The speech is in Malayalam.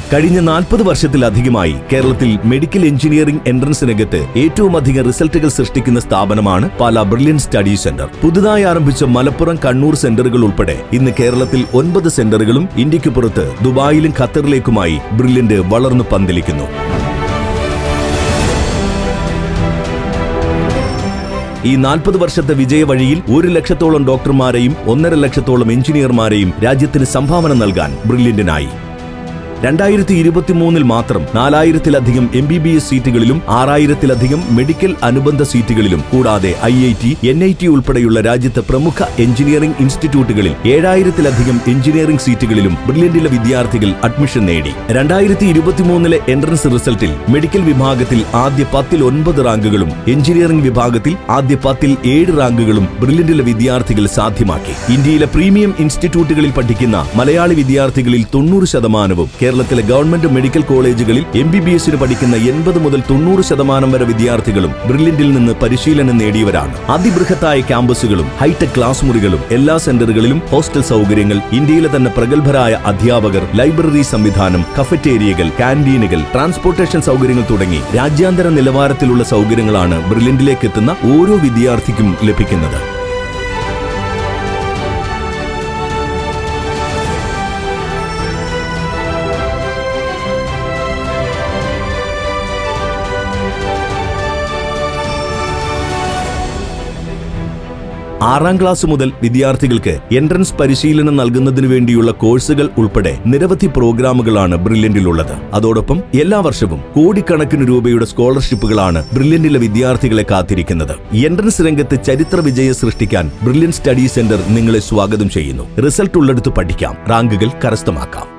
കഴിഞ്ഞ 40 വർഷത്തിലധികമായി കേരളത്തിൽ മെഡിക്കൽ എഞ്ചിനീയറിംഗ് എൻട്രൻസ് രംഗത്ത് ഏറ്റവും അധികം റിസൾട്ടുകൾ സൃഷ്ടിക്കുന്ന സ്ഥാപനമാണ് പാലാ ബ്രില്യന്റ് സ്റ്റഡി സെന്റർ. പുതുതായി ആരംഭിച്ച മലപ്പുറം, കണ്ണൂർ സെന്ററുകൾ ഉൾപ്പെടെ ഇന്ന് കേരളത്തിൽ 9 സെന്ററുകളും ഇന്ത്യക്ക് പുറത്ത് ദുബായിലും ഖത്തറിലേക്കുമായി ബ്രില്യന്റ് വളർന്നു പന്തലിക്കുന്നു. ഈ 40 വർഷത്തെ വിജയവഴിയിൽ 1 ലക്ഷത്തോളം ഡോക്ടർമാരെയും 1.5 ലക്ഷത്തോളം എഞ്ചിനീയർമാരെയും രാജ്യത്തിന് സംഭാവന നൽകാൻ ബ്രില്യന്റിനായി. 2023 മാത്രം 4000-ലധികം MBBS സീറ്റുകളിലും 6000-ലധികം മെഡിക്കൽ അനുബന്ധ സീറ്റുകളിലും കൂടാതെ IIT, NIT ഉൾപ്പെടെയുള്ള രാജ്യത്തെ പ്രമുഖ എഞ്ചിനീയറിംഗ് ഇൻസ്റ്റിറ്റ്യൂട്ടുകളിൽ 7000-ലധികം എഞ്ചിനീയറിംഗ് സീറ്റുകളിലും ബ്രില്യന്റിലെ വിദ്യാർത്ഥികൾ അഡ്മിഷൻ നേടി. 2023 എൻട്രൻസ് റിസൾട്ടിൽ മെഡിക്കൽ വിഭാഗത്തിൽ ആദ്യ 10-ൽ 9 റാങ്കുകളും എഞ്ചിനീയറിംഗ് വിഭാഗത്തിൽ ആദ്യ 10-ൽ 7 റാങ്കുകളും ബ്രില്യന്റിലെ വിദ്യാർത്ഥികൾ സാധ്യമാക്കി. ഇന്ത്യയിലെ പ്രീമിയം ഇൻസ്റ്റിറ്റ്യൂട്ടുകളിൽ പഠിക്കുന്ന മലയാളി വിദ്യാർത്ഥികളിൽ 90% കേരളത്തിലെ ഗവൺമെന്റ് മെഡിക്കൽ കോളേജുകളിൽ MBBSന് പഠിക്കുന്ന 80 മുതൽ 90% വരെ വിദ്യാർത്ഥികളും ബ്രില്യന്റിൽ നിന്ന് പരിശീലനം നേടിയവരാണ്. അതിബൃഹത്തായ ക്യാമ്പസുകളും ഹൈടെക് ക്ലാസ് മുറികളും എല്ലാ സെന്ററുകളിലും ഹോസ്റ്റൽ സൗകര്യങ്ങൾ, ഇന്ത്യയിലെ തന്നെ പ്രഗത്ഭരായ അധ്യാപകർ, ലൈബ്രറി സംവിധാനം, കഫറ്റേരിയകൾ, കാന്റീനുകൾ, ട്രാൻസ്പോർട്ടേഷൻ സൗകര്യങ്ങൾ തുടങ്ങി രാജ്യാന്തര നിലവാരത്തിലുള്ള സൗകര്യങ്ങളാണ് ബ്രില്യന്റിലേക്ക് എത്തുന്ന ഓരോ വിദ്യാർത്ഥിക്കും ലഭിക്കുന്നത്. ആറാം ക്ലാസ് മുതൽ വിദ്യാർത്ഥികൾക്ക് എൻട്രൻസ് പരിശീലനം നൽകുന്നതിനു വേണ്ടിയുള്ള കോഴ്സുകൾ ഉൾപ്പെടെ നിരവധി പ്രോഗ്രാമുകളാണ് ബ്രില്യന്റിലുള്ളത്. അതോടൊപ്പം എല്ലാ വർഷവും കോടിക്കണക്കിന് രൂപയുടെ സ്കോളർഷിപ്പുകളാണ് ബ്രില്യന്റിലെ വിദ്യാർത്ഥികളെ കാത്തിരിക്കുന്നത്. എൻട്രൻസ് രംഗത്ത് ചരിത്ര വിജയം സൃഷ്ടിക്കാൻ ബ്രില്യന്റ് സ്റ്റഡി സെന്റർ നിങ്ങളെ സ്വാഗതം ചെയ്യുന്നു. റിസൾട്ട് ഉള്ളിടത്ത് പഠിക്കാം, റാങ്കുകൾ കരസ്ഥമാക്കാം.